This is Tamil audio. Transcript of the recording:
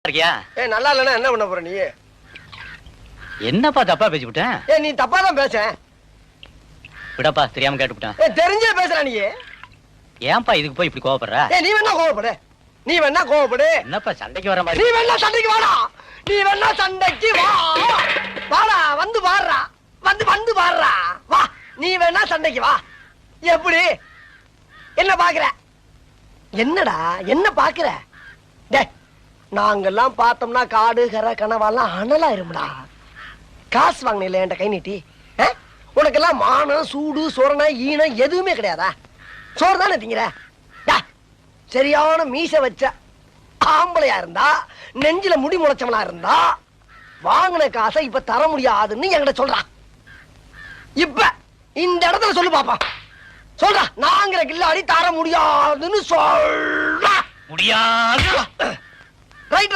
இருக்கியா? நல்லா இல்லைன்னா என்ன பண்ண போற நீ? என்னப்பா தப்பா பேசிவிட்டேன்? நீ தப்பா தான் பேச. விடப்பா, தெரியாம கேட்டுவிட்டேன். தெரிஞ்சே பேசுற நீ. ஏன்பா இதுக்கு போய் இப்படி கோவப்படுற? நீ வேணா கோவப்படு, நீ வேணா கோவப்படு. என்னப்பா சண்டைக்கு வர மாதிரி? நீ வேணா சண்டைக்கு வாடா, நீ வேணா சண்டைக்கு வா. வாடா, வந்து பாடுறா, வந்து பாடுறா, வா. நீ வேணா சண்டைக்கு வா. எப்படி? என்ன பாக்குற? என்னடா என்ன பாக்குற? நாங்கெல்லாம் பார்த்தோம்னா காடு கரை கனவாலாம் அனலா இருமுடா. காசு வாங்கின என்கிட்ட கை நீட்டி. உனக்கெல்லாம் மானம் சூடு சொரணை ஈனம் எதுவுமே கிடையாதா? சோறு தானே திங்கிற? சரியான மீச வச்ச ஆம்பளையா இருந்தா, நெஞ்சில முடி முளைச்சவனா இருந்தா, வாங்கின காசை இப்ப தர முடியாதுன்னு என்கிட்ட சொல்றான். இப்ப இந்த இடத்துல சொல்லு பாப்பா, சொல்றா. நாங்கிற கில்லாடி தர முடியாதுன்னு சொல்ற. முடியாது.